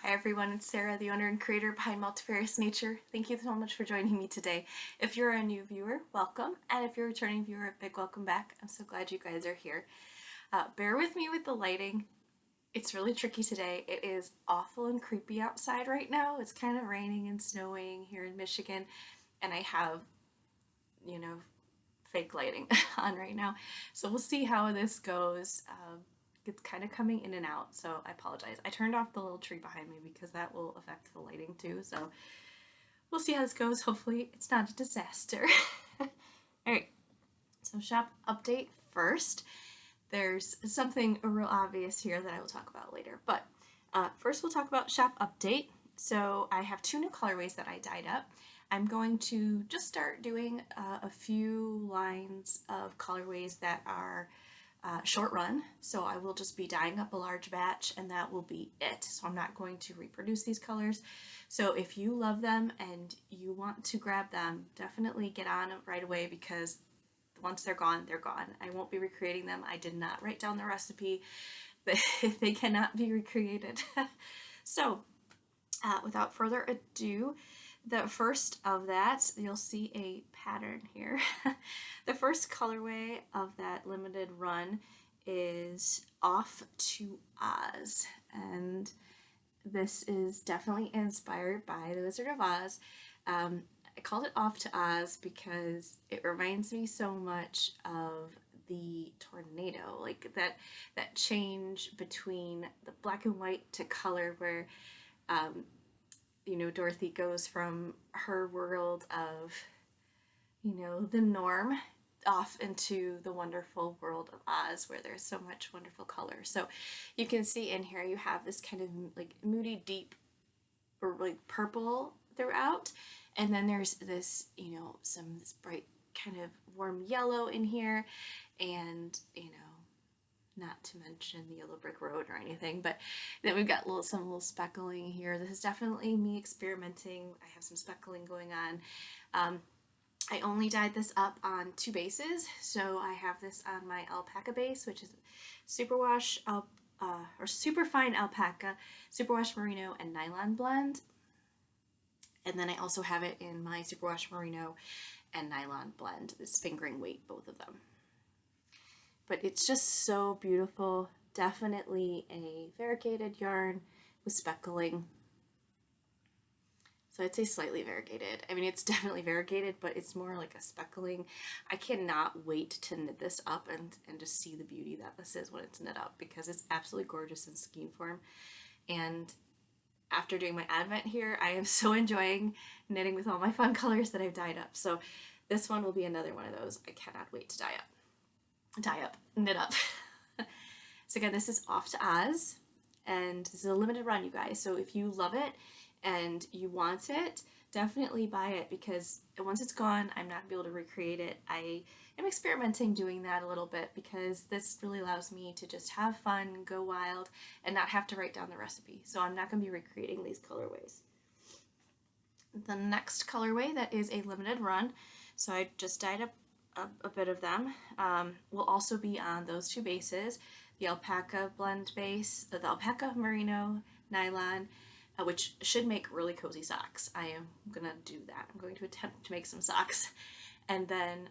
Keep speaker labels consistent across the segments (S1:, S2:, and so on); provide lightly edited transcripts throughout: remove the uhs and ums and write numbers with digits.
S1: Hi everyone, it's Sarah, the owner and creator behind Multifarious Nature. Thank you so much for joining me today. If you're a new viewer, welcome, and if you're a returning viewer, a big welcome back. I'm so glad you guys are here. Bear with me with the lighting. It's really tricky today. It is awful and creepy outside right now. It's kind of raining and snowing here in Michigan, and I have, fake lighting on right now. So we'll see how this goes. It's kind of coming in and out, so I apologize. I turned off the little tree behind me because that will affect the lighting too, so we'll see how this goes. Hopefully it's not a disaster. Alright, so shop update first. There's something real obvious here that I will talk about later, but first we'll talk about shop update. So I have two new colorways that I dyed up. I'm going to just start doing a few lines of colorways that are short run, so I will just be dyeing up a large batch and that will be it. So I'm not going to reproduce these colors. So if you love them and you want to grab them, definitely get on it right away, because once they're gone, they're gone. I won't be recreating them. I did not write down the recipe. They cannot be recreated. So without further ado, the first of that, you'll see a pattern here. The first colorway of that limited run is Off to Oz, and this is definitely inspired by the Wizard of Oz. I called it Off to Oz because it reminds me so much of the tornado, like that change between the black and white to color, where Dorothy goes from her world of, the norm off into the wonderful world of Oz, where there's so much wonderful color. So you can see in here you have this kind of like moody, deep, or like purple throughout, and then there's this, this bright kind of warm yellow in here, and not to mention the yellow brick road or anything, but then we've got some little speckling here. This is definitely me experimenting. I have some speckling going on. I only dyed this up on two bases, so I have this on my alpaca base, which is superwash or superfine alpaca, superwash merino, and nylon blend. And then I also have it in my superwash merino and nylon blend. This fingering weight, both of them. But it's just so beautiful. Definitely a variegated yarn with speckling. So I'd say slightly variegated. I mean, it's definitely variegated, but it's more like a speckling. I cannot wait to knit this up and just see the beauty that this is when it's knit up, because it's absolutely gorgeous in skein form. And after doing my advent here, I am so enjoying knitting with all my fun colors that I've dyed up. So this one will be another one of those I cannot wait to knit up. So again, this is Off to Oz, and this is a limited run, you guys. So if you love it and you want it, definitely buy it, because once it's gone, I'm not gonna be able to recreate it. I am experimenting doing that a little bit, because this really allows me to just have fun, go wild, and not have to write down the recipe. So I'm not gonna be recreating these colorways. The next colorway that is a limited run, so I just dyed up a bit of them, will also be on those two bases, the alpaca blend base, the alpaca merino nylon, which should make really cozy socks. I am gonna do that. I'm going to attempt to make some socks. And then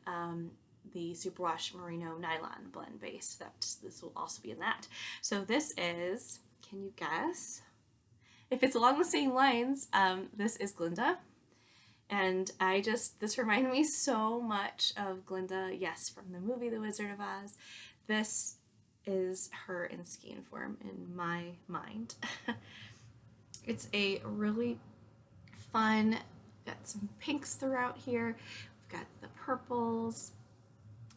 S1: the superwash merino nylon blend base, this will also be in that. So this is, can you guess? If it's along the same lines, this is Glinda. And this reminded me so much of Glinda, yes, from the movie The Wizard of Oz. This is her in skein form in my mind. It's a really fun, got some pinks throughout here. We've got the purples,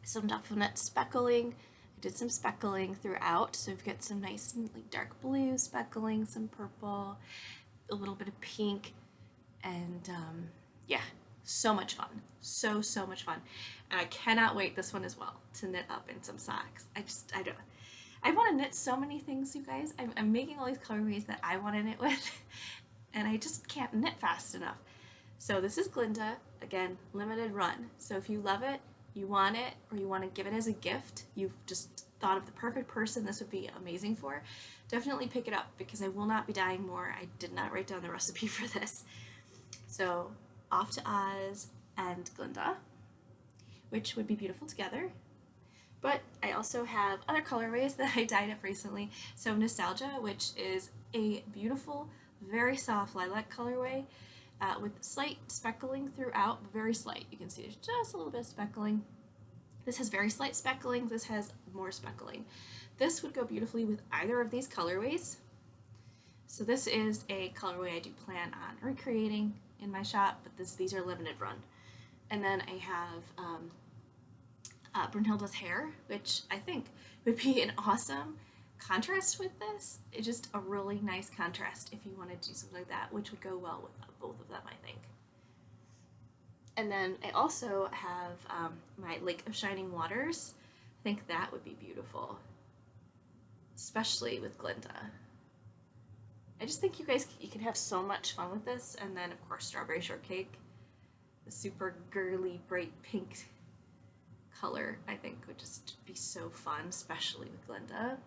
S1: some definite speckling. I did some speckling throughout, so we've got some nice like dark blue speckling, some purple, a little bit of pink, and yeah, so much fun. So much fun. And I cannot wait this one as well to knit up in some socks. I want to knit so many things, you guys. I'm making all these colorways that I want to knit with, and I just can't knit fast enough. So this is Glinda, again, limited run. So if you love it, you want it, or you want to give it as a gift, you've just thought of the perfect person this would be amazing for, definitely pick it up because I will not be dyeing more. I did not write down the recipe for this. So off to Oz and Glinda, which would be beautiful together. But I also have other colorways that I dyed up recently. So Nostalgia, which is a beautiful, very soft lilac colorway with slight speckling throughout, but very slight. You can see there's just a little bit of speckling. This has very slight speckling. This has more speckling. This would go beautifully with either of these colorways. So this is a colorway I do plan on recreating in my shop, but these are limited run. And then I have Brunhilde's hair, which I think would be an awesome contrast with this. It's just a really nice contrast if you want to do something like that, which would go well with both of them, I think. And then I also have my Lake of Shining Waters. I think that would be beautiful, especially with Glinda. I just think you can have so much fun with this. And then of course Strawberry Shortcake, the super girly bright pink color, I think would just be so fun, especially with Glinda.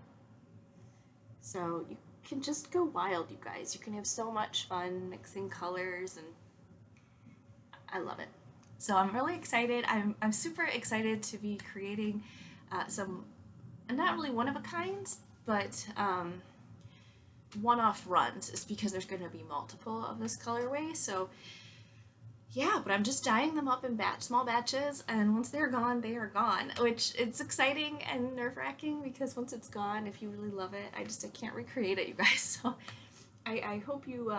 S1: So you can just go wild, you guys. You can have so much fun mixing colors, and I love it. So I'm really excited. I'm super excited to be creating some, not really one of a kinds, but one-off runs, is because there's going to be multiple of this colorway. So yeah, but I'm just dyeing them up in small batches, and once they're gone, they are gone, which it's exciting and nerve-wracking because once it's gone, if you really love it, I can't recreate it, you guys. So I hope you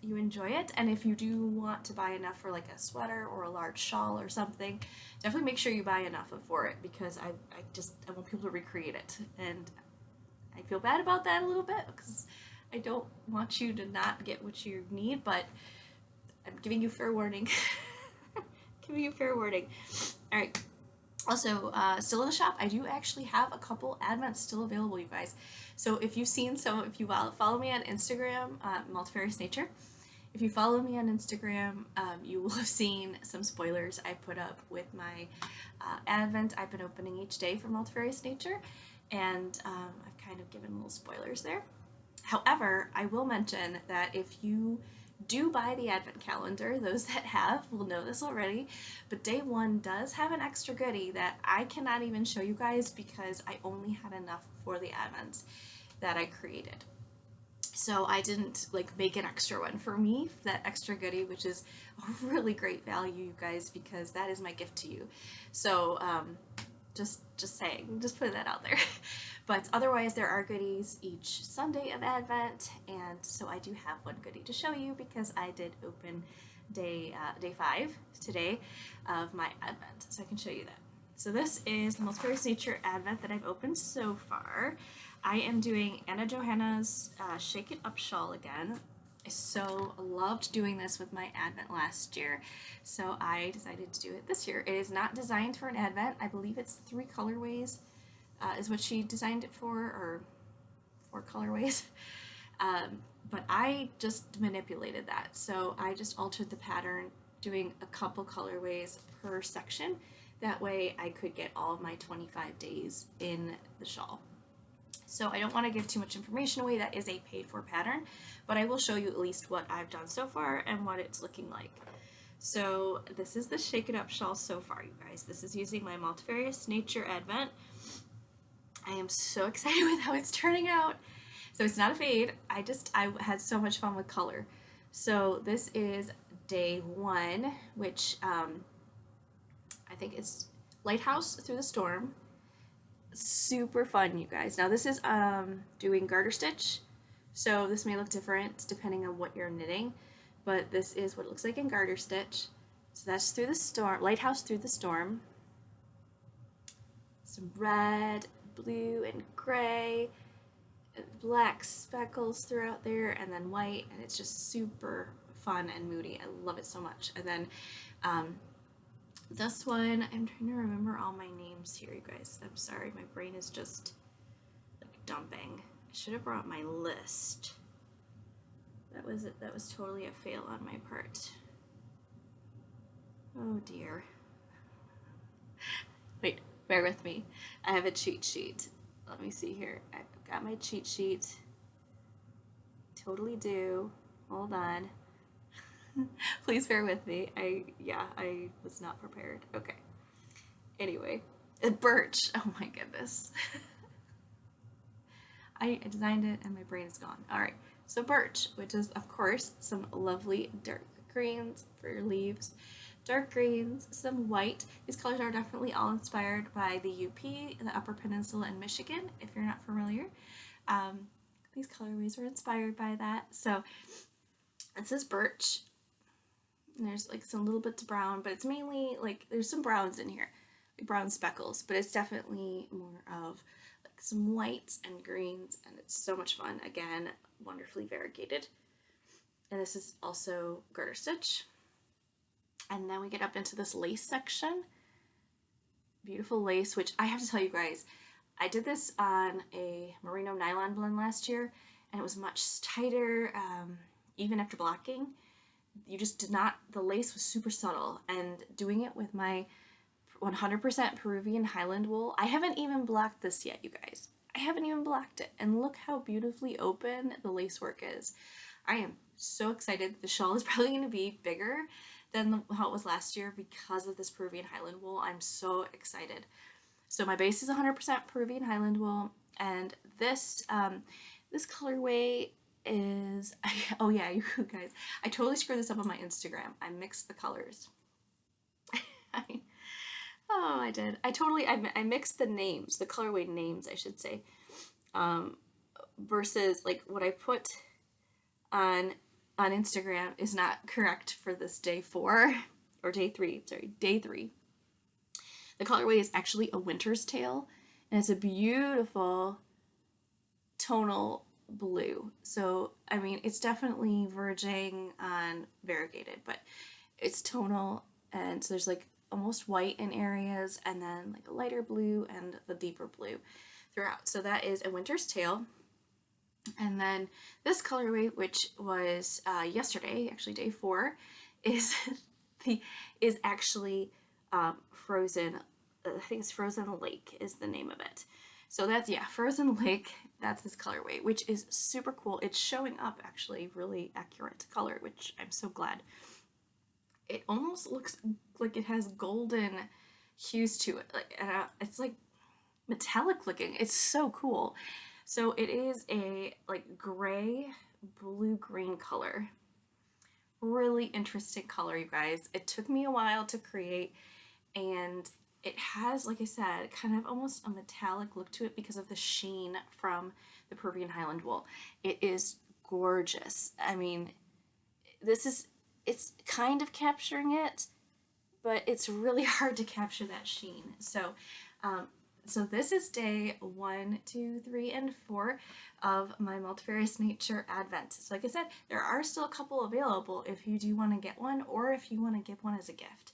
S1: you enjoy it, and if you do want to buy enough for like a sweater or a large shawl or something, definitely make sure you buy enough for it, because I want people to recreate it, and I feel bad about that a little bit because I don't want you to not get what you need, but I'm giving you fair warning. Giving you fair warning. All right. Also, still in the shop, I do actually have a couple advents still available, you guys. So if you've seen if you follow me on Instagram, Multifarious Nature, if you follow me on Instagram, you will have seen some spoilers I put up with my advent I've been opening each day for Multifarious Nature, and I've kind of given little spoilers there. However, I will mention that if you do buy the advent calendar, those that have will know this already, but day one does have an extra goodie that I cannot even show you guys because I only had enough for the advents that I created. So I didn't make an extra one for me, that extra goodie, which is a really great value, you guys, because that is my gift to you. So just saying, just putting that out there. But otherwise, there are goodies each Sunday of Advent, and so I do have one goodie to show you because I did open day 5 today of my Advent, so I can show you that. So this is the Multifarious Nature Advent that I've opened so far. I am doing Johanna's Shake It Up Shawl again. I so loved doing this with my Advent last year, so I decided to do it this year. It is not designed for an Advent. I believe it's 3 colorways. Is what she designed it for, or 4 colorways. But I just manipulated that. So I just altered the pattern, doing a couple colorways per section. That way I could get all of my 25 days in the shawl. So I don't want to give too much information away. That is a paid for pattern, but I will show you at least what I've done so far and what it's looking like. So this is the Shake It Up Shawl so far, you guys. This is using my Multifarious Nature Advent. I am so excited with how it's turning out. So it's not a fade. I had so much fun with color. So this is day 1, which I think is Lighthouse Through the Storm. Super fun, you guys. Now this is doing garter stitch. So this may look different depending on what you're knitting, but this is what it looks like in garter stitch. So that's Through the Storm, Lighthouse Through the Storm. Some red, blue, and gray, and black speckles throughout there, and then white, and it's just super fun and moody. I love it so much. And then this one, I'm trying to remember all my names here, you guys. I'm sorry, my brain is just dumping. I should have brought my list. That was it. That was totally a fail on my part. Oh dear. Wait, Bear with me. I have a cheat sheet. Let me see here. I've got my cheat sheet. Totally do. Hold on. Please bear with me. I was not prepared. Okay. Anyway, Birch. Oh my goodness. I designed it and my brain is gone. All right. So Birch, which is of course some lovely dark greens for your leaves, dark greens, some white. These colors are definitely all inspired by the UP, the Upper Peninsula in Michigan, if you're not familiar. These colorways were inspired by that. So this is Birch. And there's like some little bits of brown, but it's mainly like there's some browns in here, like brown speckles, but it's definitely more of like some whites and greens, and it's so much fun. Again, wonderfully variegated. And this is also garter stitch. And then we get up into this lace section. Beautiful lace, which I have to tell you guys, I did this on a merino nylon blend last year, and it was much tighter, even after blocking. You just did not, the lace was super subtle, and doing it with my 100% Peruvian Highland wool, I haven't even blocked this yet, you guys. I haven't even blocked it, and look how beautifully open the lace work is. I am so excited. The shawl is probably going to be bigger than how it was last year because of this Peruvian Highland wool. I'm so excited. So my base is 100% Peruvian Highland wool, and this this colorway is, oh yeah, you guys, I totally screwed this up on my Instagram. I mixed the colors. I did. I mixed the names, the colorway names, I should say, versus like what I put on Instagram is not correct for this day 4 or day 3. Sorry, day 3. The colorway is actually a winter's tale, and it's a beautiful tonal blue. So, I mean, it's definitely verging on variegated, but it's tonal, and so there's like almost white in areas, and then like a lighter blue and the deeper blue throughout. So that is a winter's tale. And then this colorway, which was yesterday, actually day 4, is is actually Frozen. I think it's Frozen Lake is the name of it. So that's, yeah, Frozen Lake. That's this colorway, which is super cool. It's showing up actually really accurate color, which I'm so glad. It almost looks like it has golden hues to it. Like it's like metallic looking. It's so cool. So it is a like gray, blue-green color. Really interesting color, you guys. It took me a while to create, and it has, like I said, kind of almost a metallic look to it because of the sheen from the Peruvian Highland wool. It is gorgeous. I mean, it's kind of capturing it, but it's really hard to capture that sheen. So, so this is day 1, 2, 3, and 4 of my Multifarious Nature Advent. So like I said, there are still a couple available if you do want to get one, or if you want to give one as a gift.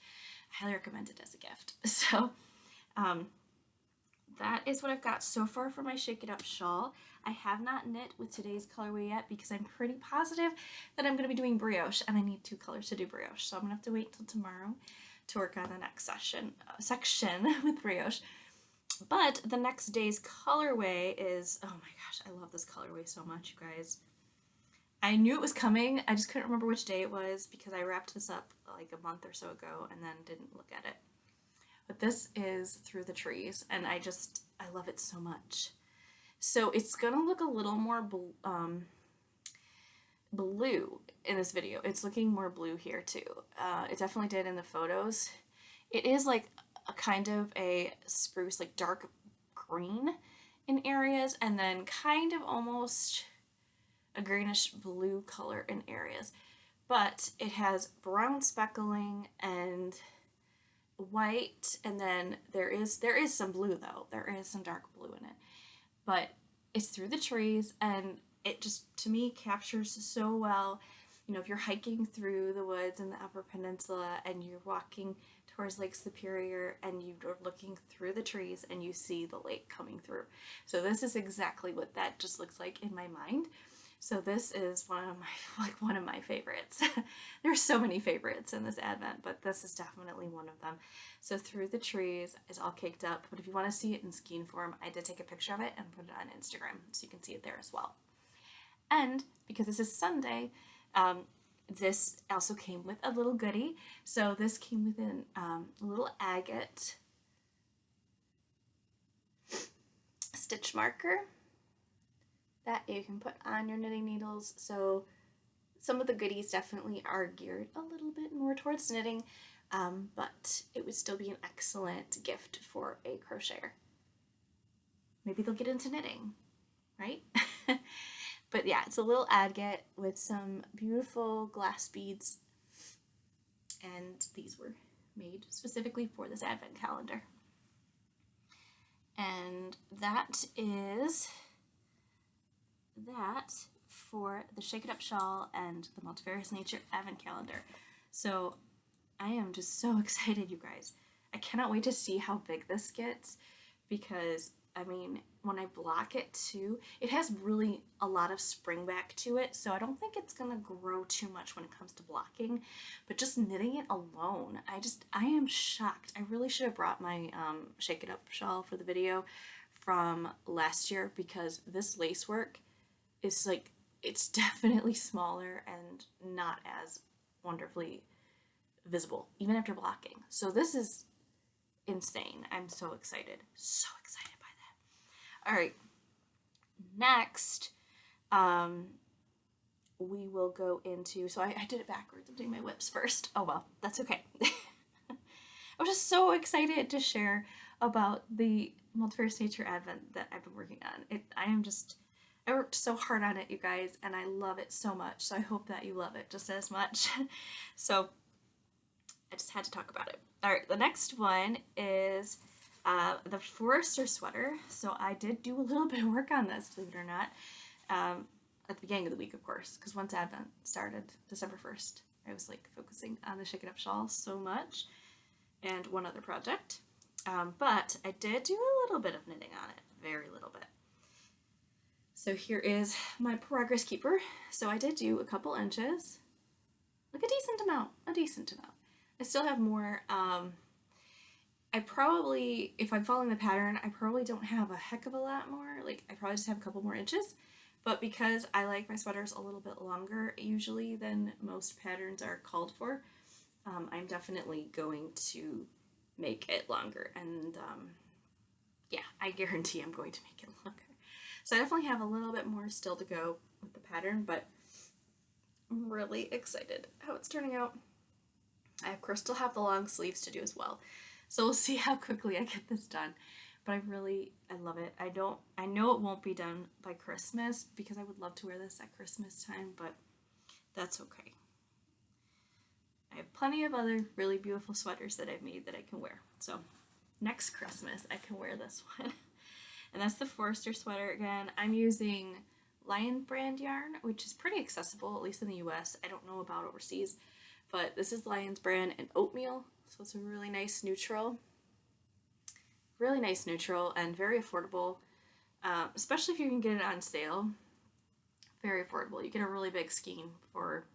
S1: I highly recommend it as a gift. So that is what I've got so far for my Shake It Up shawl. I have not knit with today's colorway yet because I'm pretty positive that I'm going to be doing brioche, and I need 2 colors to do brioche. So I'm going to have to wait till tomorrow to work on the next section with brioche. But the next day's colorway is, oh my gosh, I love this colorway so much, you guys. I knew it was coming, I just couldn't remember which day it was because I wrapped this up like a month or so ago and then didn't look at it. But this is Through the Trees, and I love it so much. So it's gonna look a little more blue in this video. It's looking more blue here too. It definitely did in the photos. It is like a kind of a spruce, like dark green in areas, and then kind of almost a greenish blue color in areas. But it has brown speckling and white, and then there is some blue though. There is some dark blue in it. But it's Through the Trees, and it just, to me, captures so well. You know, if you're hiking through the woods in the Upper Peninsula and you're walking towards Lake Superior and you're looking through the trees and you see the lake coming through. So this is exactly what that just looks like in my mind. So this is one of my favorites. There's so many favorites in this Advent, but this is definitely one of them. So Through the Trees is all caked up, but if you want to see it in skein form, I did take a picture of it and put it on Instagram, so you can see it there as well. And because this is Sunday, this also came with a little goodie. So this came with a little agate stitch marker that you can put on your knitting needles. So some of the goodies definitely are geared a little bit more towards knitting, but it would still be an excellent gift for a crocheter. Maybe they'll get into knitting, right? But yeah, it's a little agate with some beautiful glass beads, and these were made specifically for this Advent calendar. And that is that for the Shake It Up Shawl and the Multifarious Nature Advent Calendar. So I am just so excited, you guys. I cannot wait to see how big this gets, because I mean, when I block it too, it has really a lot of spring back to it, so I don't think it's gonna grow too much when it comes to blocking, but just knitting it alone, I am shocked. I really should have brought my Shake It Up shawl for the video from last year, because this lace work is like, it's definitely smaller and not as wonderfully visible, even after blocking. So this is insane. I'm so excited. So excited by that. All right. Next, we will go into, so I did it backwards. I'm doing my whips first. Oh well, that's okay. I'm just so excited to share about the Multifarious Nature Advent that I've been working on. I worked so hard on it, you guys, and I love it so much. So I hope that you love it just as much. So I just had to talk about it. All right, the next one is the Forester sweater. So I did do a little bit of work on this, believe it or not, at the beginning of the week, of course, because once Advent started, December 1st, I was like focusing on the Shake It Up shawl so much and one other project. But I did do a little bit of knitting on it, very little bit. So here is my progress keeper. So I did do a couple inches, like a decent amount. I still have more. I probably, if I'm following the pattern, I probably don't have a heck of a lot more. Like, I probably just have a couple more inches. But because I like my sweaters a little bit longer usually than most patterns are called for, I'm definitely going to make it longer. And yeah, I guarantee I'm going to make it longer. So I definitely have a little bit more still to go with the pattern, but I'm really excited how it's turning out. I of course still have the long sleeves to do as well. So we'll see how quickly I get this done. But I love it. I know it won't be done by Christmas, because I would love to wear this at Christmas time, but that's okay. I have plenty of other really beautiful sweaters that I've made that I can wear. So next Christmas I can wear this one. And that's the Forester sweater again. I'm using Lion brand yarn, which is pretty accessible, at least in the US. I don't know about overseas, but this is Lion's brand and oatmeal. So it's a really nice neutral and very affordable, especially if you can get it on sale. Very affordable. You get a really big skein for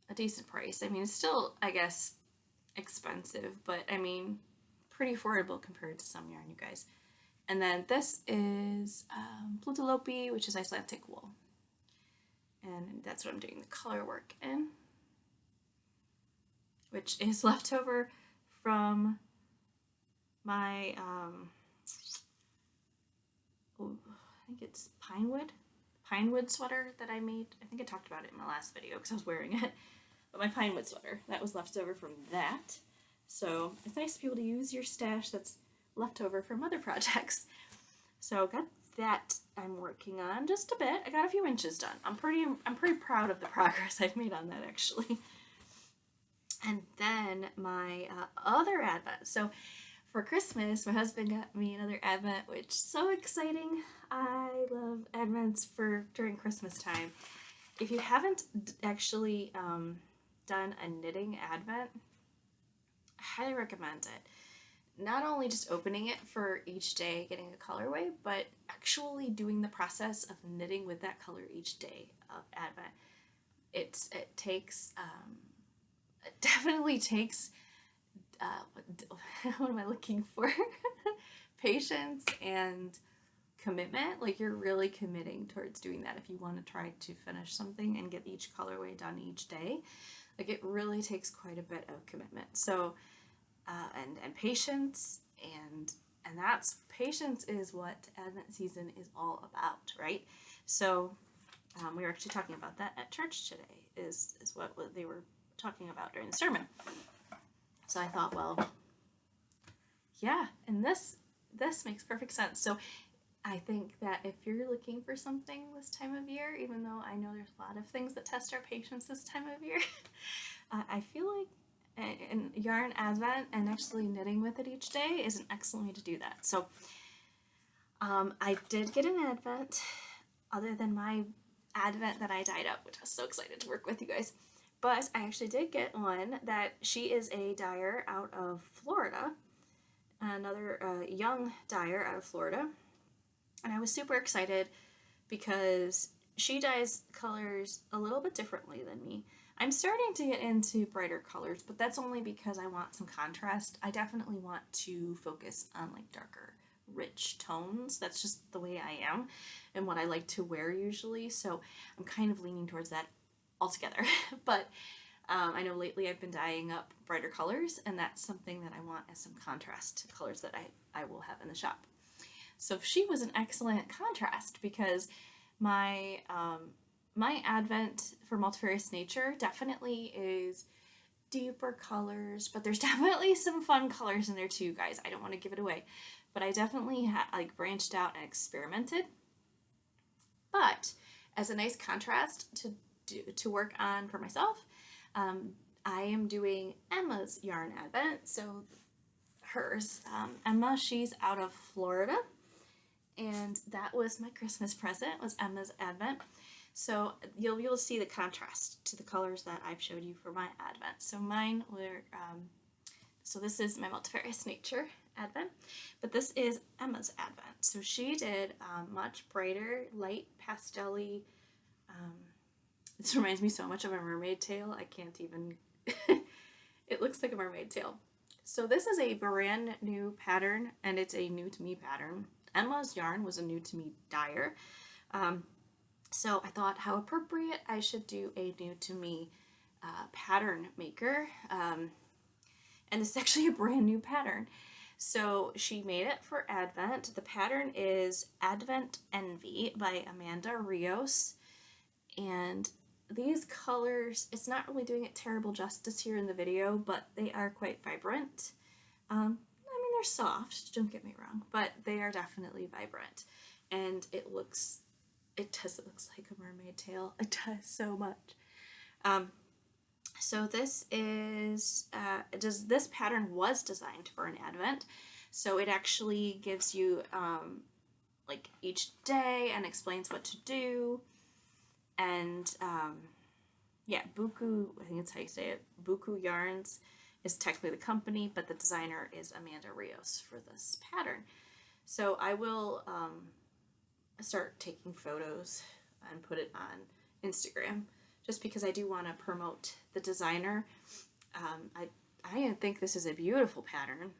S1: a decent price. I mean, it's still, I guess, expensive, but I mean, pretty affordable compared to some yarn, you guys. And then this is Plutalope, which is Icelandic wool. And that's what I'm doing the color work in, which is leftover from my, I think it's pine wood sweater that I made. I think I talked about it in my last video because I was wearing it. But my pine wood sweater, that was left over from that. So it's nice to be able to use your stash that's left over from other projects. So got that I'm working on just a bit. I got a few inches done. I'm pretty proud of the progress I've made on that, actually. And then my other Advent. So for Christmas, my husband got me another Advent, which is so exciting. I love Advents for during Christmas time. If you haven't actually done a knitting Advent, I highly recommend it. not only just opening it for each day, getting a colorway, but actually doing the process of knitting with that color each day of Advent. It takes it definitely takes what am I looking for? Patience and commitment. Like, you're really committing towards doing that if you want to try to finish something and get each colorway done each day. Like, it really takes quite a bit of commitment. So and patience, and that's patience is what Advent season is all about, right? So we were actually talking about that at church today, is what they were talking about during the sermon. So I thought, well, yeah, and this makes perfect sense. So I think that if you're looking for something this time of year, even though I know there's a lot of things that test our patience this time of year, I feel like and yarn Advent and actually knitting with it each day is an excellent way to do that. So I did get an Advent other than my Advent that I dyed up, which I was so excited to work with you guys. But I actually did get one that she is a dyer out of Florida, another young dyer out of Florida. And I was super excited because she dyes colors a little bit differently than me. I'm starting to get into brighter colors, but that's only because I want some contrast. I definitely want to focus on like darker, rich tones. That's just the way I am and what I like to wear usually. So I'm kind of leaning towards that altogether. But I know lately I've been dyeing up brighter colors, and that's something that I want as some contrast to colors that I will have in the shop. So she was an excellent contrast because my my Advent for Multifarious Nature definitely is deeper colors, but there's definitely some fun colors in there too, guys. I don't want to give it away, but I definitely like branched out and experimented. But as a nice contrast to work on for myself, I am doing Emma's yarn Advent. So hers, Emma, she's out of Florida, and that was my Christmas present, was Emma's Advent. So you'll be able to see the contrast to the colors that I've showed you for my Advent. So mine were, so this is my Multifarious Nature Advent, but this is Emma's Advent. So she did much brighter, light pastel-y. This reminds me so much of a mermaid tail. I can't even, it looks like a mermaid tail. So this is a brand new pattern, and it's a new to me pattern. Emma's yarn was a new to me dyer. So I thought how appropriate I should do a new to me pattern maker. And this is actually a brand new pattern. So she made it for Advent. The pattern is Advent Envy by Amanda Rios. And these colors, it's not really doing it terrible justice here in the video, but they are quite vibrant. I mean, they're soft, don't get me wrong, but they are definitely vibrant. And it does look like a mermaid tail. It does so much. So this is, this pattern was designed for an Advent. So it actually gives you like each day and explains what to do. And yeah, Buku, I think that's how you say it, Buku Yarns is technically the company, but the designer is Amanda Rios for this pattern. So I will start taking photos and put it on Instagram, just because I do want to promote the designer. I think this is a beautiful pattern.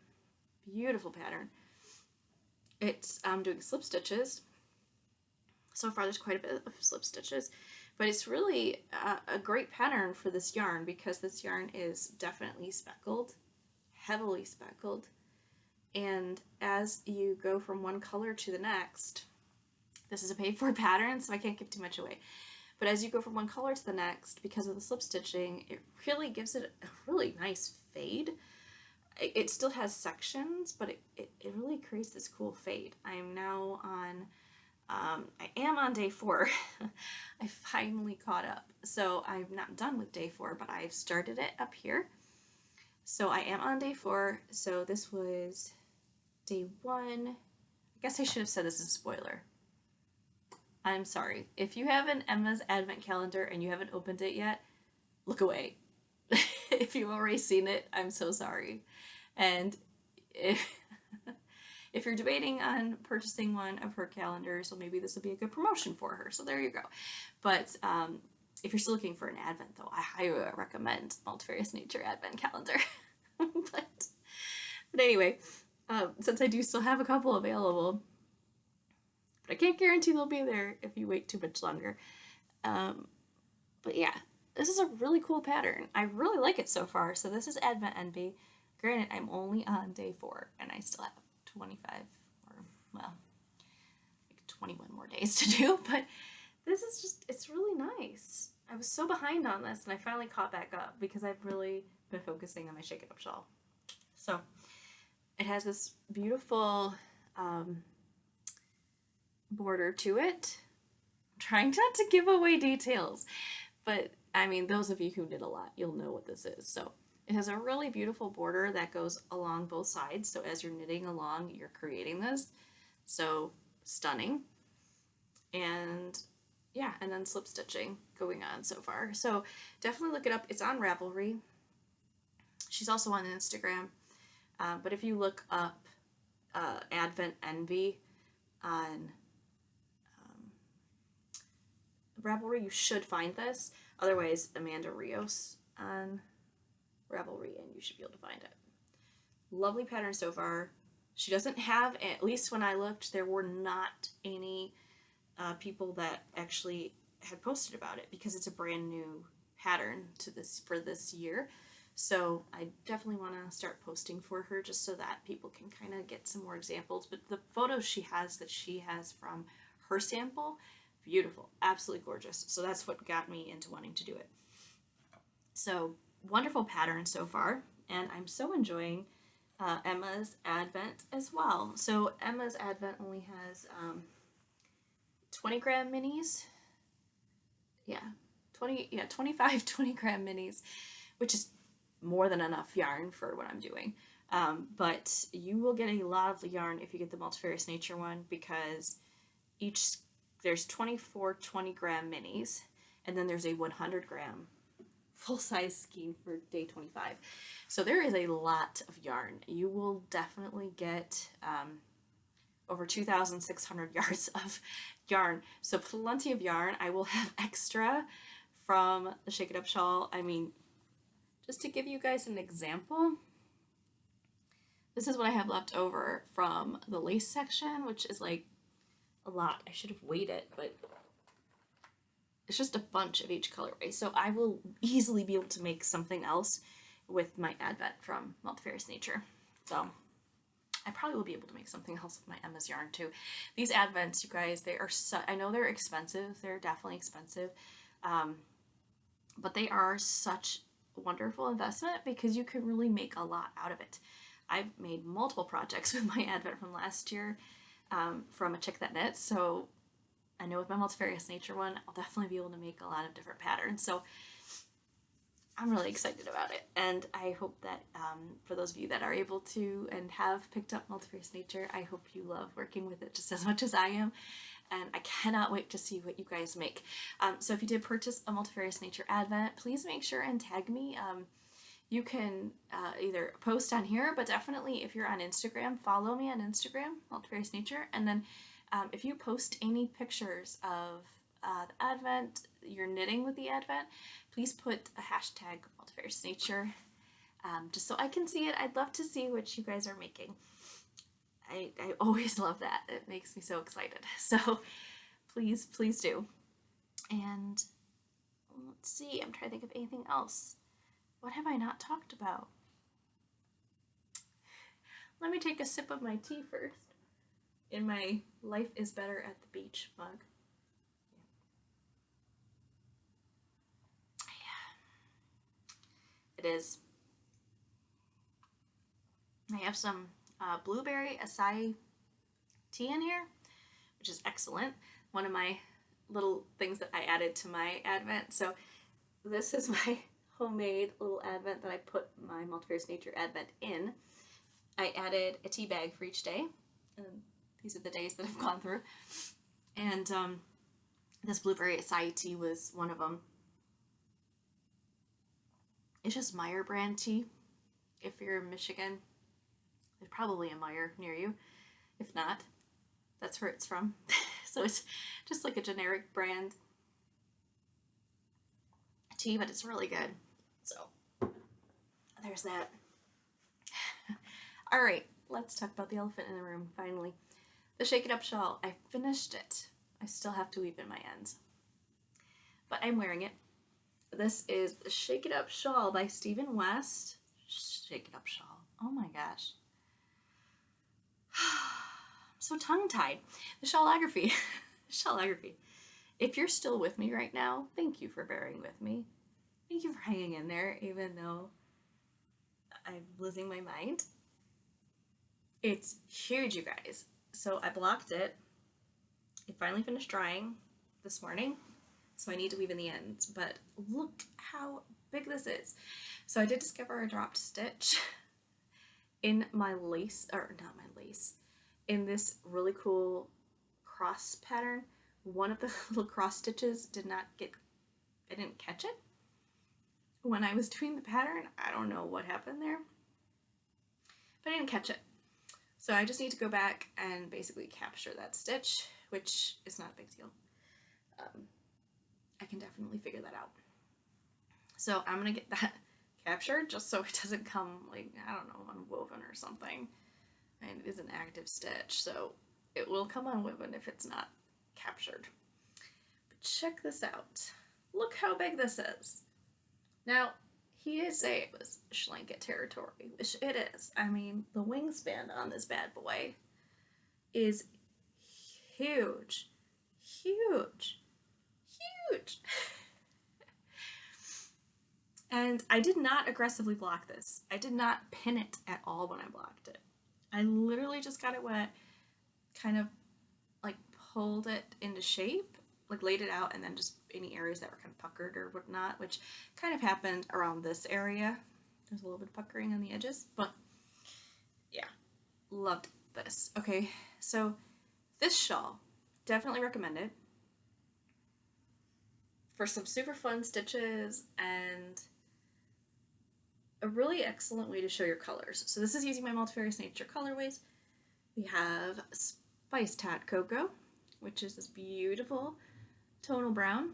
S1: Beautiful pattern. It's doing slip stitches. So far there's quite a bit of slip stitches, but it's really a great pattern for this yarn, because this yarn is definitely speckled, heavily speckled, and as you go from one color to the next, this is a paid for pattern, so I can't give too much away, but as you go from one color to the next, because of the slip stitching, it really gives it a really nice fade. It still has sections, but it really creates this cool fade. I am now on I am on day 4. I finally caught up. So I'm not done with day 4, but I've started it up here. So I am on day 4. So this was day 1. I guess I should have said this is a spoiler. I'm sorry. If you have an Emma's Advent calendar and you haven't opened it yet, look away. If you've already seen it, I'm so sorry. And if you're debating on purchasing one of her calendars, so maybe this would be a good promotion for her. So there you go. But if you're still looking for an Advent, though, I highly recommend Multifarious Nature Advent Calendar. but anyway, since I do still have a couple available, but I can't guarantee they'll be there if you wait too much longer. But yeah, this is a really cool pattern. I really like it so far. So this is Advent Envy. Granted, I'm only on day 4, and I still have 25 or, well, like 21 more days to do, but this is just, it's really nice. I was so behind on this, and I finally caught back up because I've really been focusing on my Shake It Up shawl. So it has this beautiful border to it. I'm trying not to give away details, but I mean, those of you who knit a lot, you'll know what this is. So it has a really beautiful border that goes along both sides. So as you're knitting along, you're creating this. So stunning. And yeah, and then slip stitching going on so far. So definitely look it up. It's on Ravelry. She's also on Instagram. But if you look up Advent Envy on Ravelry, you should find this. Otherwise, Amanda Rios on Ravelry, and you should be able to find it. Lovely pattern so far. She doesn't have, at least when I looked, there were not any people that actually had posted about it because it's a brand new pattern to this for this year. So I definitely want to start posting for her just so that people can kind of get some more examples. But the photos she has from her sample, beautiful, absolutely gorgeous. So that's what got me into wanting to do it. So wonderful pattern so far, and I'm so enjoying Emma's Advent as well. So Emma's Advent only has 20 gram minis. Yeah, 25 20 gram minis, which is more than enough yarn for what I'm doing. But you will get a lot of the yarn if you get the Multifarious Nature one, because there's 24 20 gram minis, and then there's a 100 gram full-size skein for day 25. So there is a lot of yarn. You will definitely get over 2,600 yards of yarn. So plenty of yarn. I will have extra from the Shake It Up shawl. I mean, just to give you guys an example, this is what I have left over from the lace section, which is like a lot. I should have weighed it, but it's just a bunch of each colorway. So I will easily be able to make something else with my Advent from Multifarious Nature. So I probably will be able to make something else with my Emma's yarn too. These Advents, you guys, they are I know they're expensive. They're definitely expensive. But they are such a wonderful investment because you can really make a lot out of it. I've made multiple projects with my Advent from last year from a chick that knits. So I know with my Multifarious Nature one, I'll definitely be able to make a lot of different patterns. So I'm really excited about it. And I hope that for those of you that are able to and have picked up Multifarious Nature, I hope you love working with it just as much as I am. And I cannot wait to see what you guys make. So if you did purchase a Multifarious Nature Advent, please make sure and tag me. You can either post on here, but definitely if you're on Instagram, follow me on Instagram, Multifarious Nature. And then if you post any pictures of the Advent, you're knitting with the Advent, please put a hashtag Multifarious Nature, just so I can see it. I'd love to see what you guys are making. I always love that. It makes me so excited. So please do. And let's see, I'm trying to think of anything else. What have I not talked about? Let me take a sip of my tea first in my Life is Better at the Beach mug. It is. I have some blueberry acai tea in here, which is excellent. One of my little things that I added to my Advent. So this is my homemade little Advent that I put my Multifarious Nature Advent in. I added a tea bag for each day. And these are the days that I've gone through. And this blueberry acai tea was one of them. It's just Meyer brand tea, if you're in Michigan. There's probably a Meyer near you. If not, that's where it's from. So it's just like a generic brand tea, but it's really good. So there's that. All right, let's talk about the elephant in the room, finally. The Shake It Up shawl. I finished it. I still have to weave in my ends, but I'm wearing it. This is the Shake It Up Shawl by Stephen West. Shake It Up Shawl. Oh my gosh. I'm so tongue-tied. The Shawlography. Shawlography. If you're still with me right now, thank you for bearing with me. Thank you for hanging in there, even though I'm losing my mind. It's huge, you guys. So I blocked it. It finally finished drying this morning, so I need to weave in the ends, but look how big this is. So I did discover a dropped stitch in my lace, or not my lace, in this really cool cross pattern. One of the little cross stitches I didn't catch it when I was doing the pattern. I don't know what happened there, but I didn't catch it. So I just need to go back and basically capture that stitch, which is not a big deal. I can definitely figure that out. So I'm gonna get that captured just so it doesn't come like, I don't know, unwoven or something. And it is an active stitch, so it will come unwoven if it's not captured. But check this out. Look how big this is. Now, he say it was Schlanket territory, which it is. I mean, the wingspan on this bad boy is huge. Huge. Huge. And I did not aggressively block this. I did not pin it at all when I blocked it. I literally just got it wet, kind of like pulled it into shape, like laid it out, and then just any areas that were kind of puckered or whatnot, which kind of happened around this area. There's a little bit of puckering on the edges, but yeah, loved this. Okay, so this shawl, definitely recommend it for some super fun stitches and a really excellent way to show your colors. So this is using my Multifarious Nature colorways. We have Spiced Hot Cocoa, which is this beautiful tonal brown,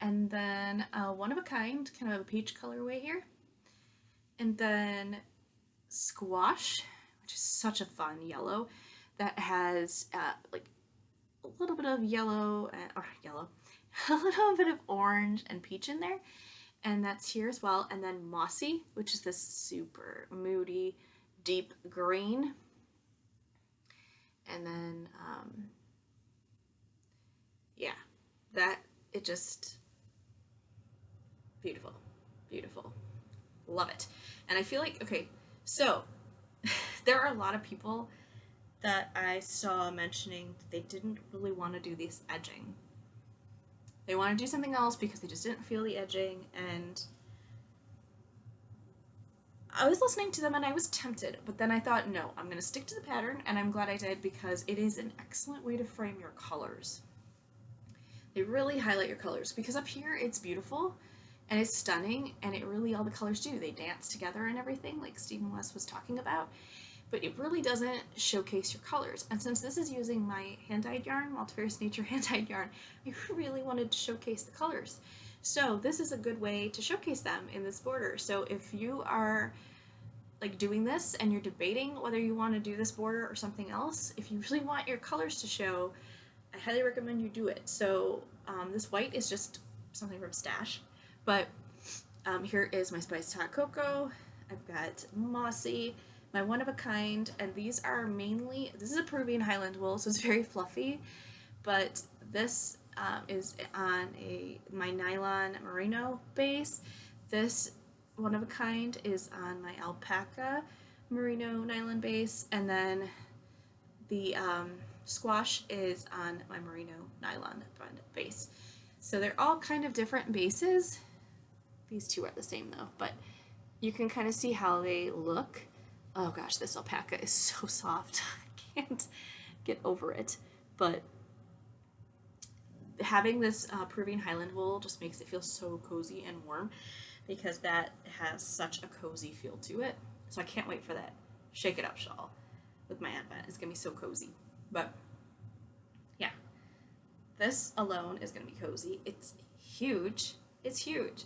S1: and then One of a Kind, kind of a peach colorway here, and then Squash, which is such a fun yellow that has like a little bit of yellow, a little bit of orange and peach in there, and that's here as well. And then Mossy, which is this super moody, deep green, and then yeah, that it just beautiful, beautiful, love it. And I feel like, okay, so there are a lot of people that I saw mentioning that they didn't really want to do this edging. They want to do something else because they just didn't feel the edging, and I was listening to them and I was tempted, but then I thought, no, I'm going to stick to the pattern, and I'm glad I did because it is an excellent way to frame your colors. They really highlight your colors because up here it's beautiful and it's stunning, and it really, all the colors do. They dance together and everything like Stephen West was talking about, but it really doesn't showcase your colors. And since this is using my hand-dyed yarn, Multifarious Nature hand-dyed yarn, I really wanted to showcase the colors. So this is a good way to showcase them in this border. So if you are like doing this and you're debating whether you want to do this border or something else, if you really want your colors to show, I highly recommend you do it. So this white is just something from Stash, but here is my Spiced Hot Cocoa. I've got Mossy, my One of a Kind, and these are mainly, this is a Peruvian Highland wool, so it's very fluffy, but this is on my nylon merino base. This One of a Kind is on my alpaca merino nylon base, and then the Squash is on my merino nylon base. So they're all kind of different bases. These two are the same though, but you can kind of see how they look. Oh gosh, this alpaca is so soft. I can't get over it. But having this Peruvian Highland wool just makes it feel so cozy and warm because that has such a cozy feel to it. So I can't wait for that Shake It Up shawl. with my Advent. It's gonna be so cozy. But yeah, this alone is gonna be cozy. It's huge. It's huge.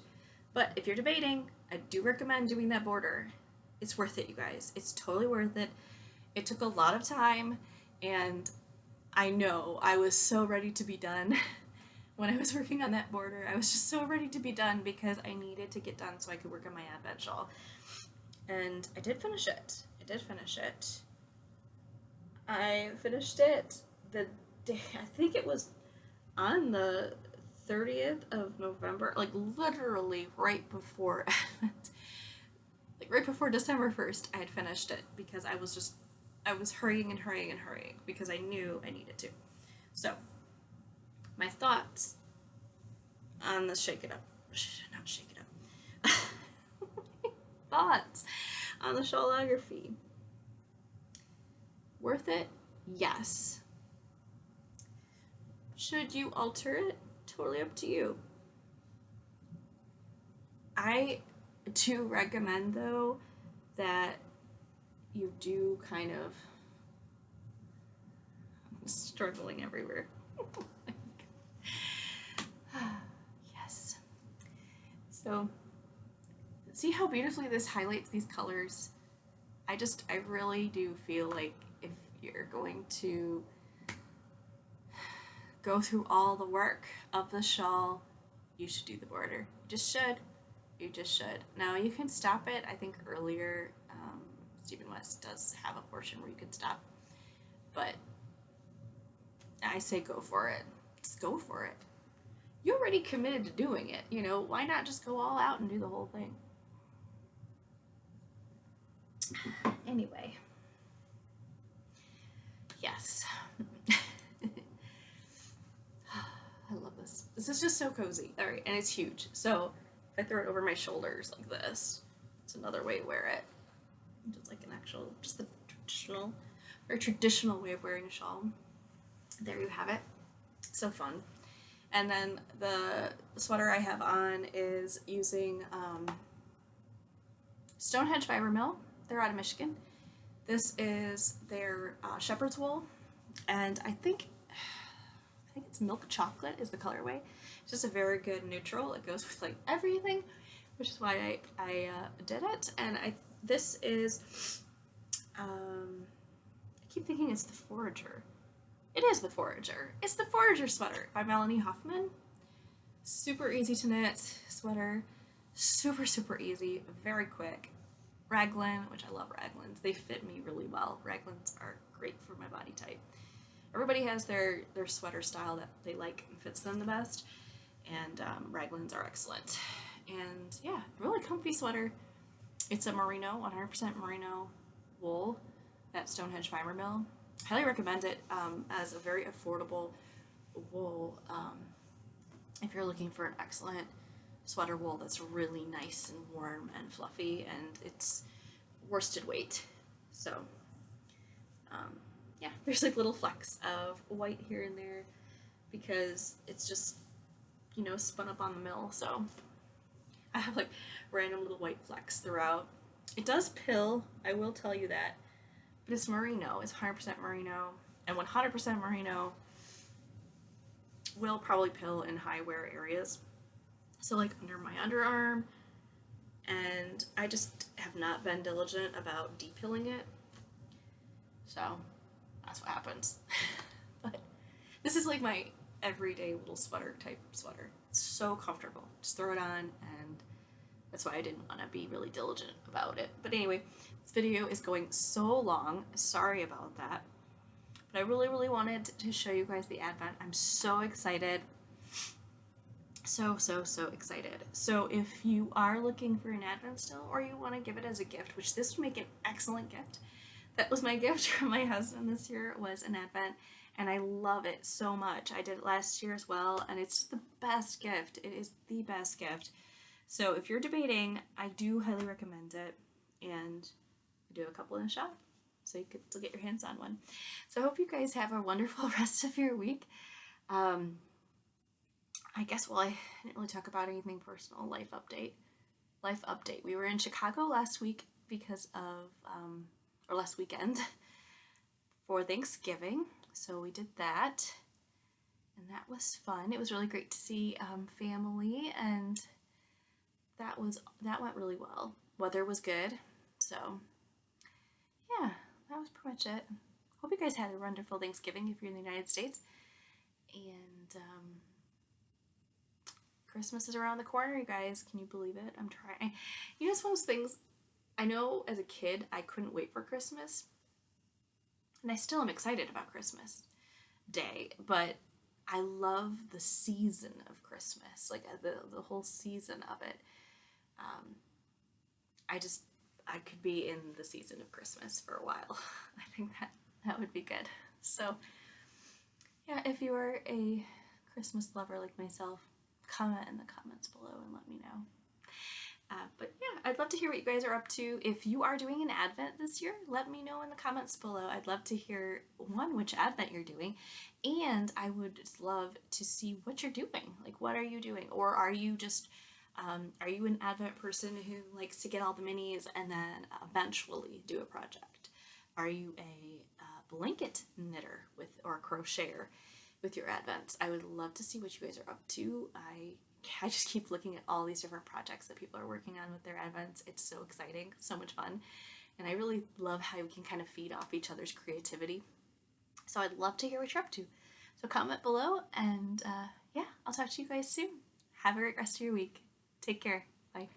S1: But if you're debating, I do recommend doing that border. It's worth it, you guys. It's totally worth it. It took a lot of time, and I know I was so ready to be done. When I was working on that border, I was just so ready to be done because I needed to get done so I could work on my Advent shawl. And I did finish it. I finished it the day, I think it was on the 30th of November, like literally right before Advent. Like right before December 1st, I had finished it because I was hurrying because I knew I needed to. So, my thoughts on the thoughts on the Shawlography. Worth it? Yes. Should you alter it? Totally up to you. I do recommend, though, that you do kind of... I'm struggling everywhere. Yes. So, see how beautifully this highlights these colors? I really do feel like if you're going to go through all the work of the shawl, you should do the border. You just should. Now, you can stop it, I think earlier, Stephen West does have a portion where you can stop, but I say go for it. Just go for it. You're already committed to doing it, why not just go all out and do the whole thing? Anyway. Yes. I love this. This is just so cozy. All right, and it's huge. So if I throw it over my shoulders like this, it's another way to wear it. Just like just the traditional way of wearing a shawl. There you have it. So fun. And then the sweater I have on is using Stonehenge Fiber Mill. They're out of Michigan. This is their shepherd's wool, and I think it's milk chocolate is the colorway. It's just a very good neutral. It goes with like everything, which is why I did it. And this is I keep thinking it's the Forager. It is the Forager. It's the Forager sweater by Melanie Hoffman. Super easy to knit sweater. Super, super easy. Very quick. Raglan, which I love raglans. They fit me really well. Raglans are great for my body type. Everybody has their sweater style that they like and fits them the best. And raglans are excellent. And yeah, really comfy sweater. It's a merino, 100% merino wool at Stonehenge Fiber Mill. Highly recommend it as a very affordable wool if you're looking for an excellent sweater wool that's really nice and warm and fluffy, and it's worsted weight. So yeah, there's like little flecks of white here and there because it's just spun up on the mill, so I have like random little white flecks throughout. It does pill, I will tell you that, but it's merino. It's 100% merino, and 100% merino will probably pill in high wear areas. So like under my underarm, and I just have not been diligent about depilling it. So that's what happens. But this is like my everyday little sweater type sweater. It's so comfortable. Just throw it on, and that's why I didn't want to be really diligent about it. But anyway, this video is going so long. Sorry about that. But I really, really wanted to show you guys the Advent. I'm so excited. So excited. So if you are looking for an Advent still, or you want to give it as a gift, which this would make an excellent gift. That was my gift from my husband this year, was an Advent, and I love it so much. I did it last year as well, and it's just the best gift. It is the best gift. So if you're debating, I do highly recommend it, and I do a couple in the shop, so you could still get your hands on one. So I hope you guys have a wonderful rest of your week. I guess, well, I didn't really talk about anything personal. Life update. We were in Chicago last week because of, or last weekend, for Thanksgiving. So we did that, and that was fun. It was really great to see family, and that went really well. Weather was good, so yeah, that was pretty much it. Hope you guys had a wonderful Thanksgiving if you're in the United States. And Christmas is around the corner, you guys. Can you believe it? I'm trying. You know, it's one of those things. I know as a kid I couldn't wait for Christmas, and I still am excited about Christmas Day, but I love the season of Christmas, like the whole season of it. Um, I could be in the season of Christmas for a while. I think that would be good. So yeah, if you are a Christmas lover like myself, comment in the comments below and let me know. But yeah, I'd love to hear what you guys are up to. If you are doing an Advent this year, let me know in the comments below. I'd love to hear, which Advent you're doing, and I would just love to see what you're doing. Like, what are you doing? Or are you just, are you an Advent person who likes to get all the minis and then eventually do a project? Are you a blanket knitter or a crocheter with your Advents? I would love to see what you guys are up to. I just keep looking at all these different projects that people are working on with their Advents. It's so exciting, so much fun. And I really love how we can kind of feed off each other's creativity. So I'd love to hear what you're up to. So comment below, and yeah, I'll talk to you guys soon. Have a great rest of your week. Take care. Bye.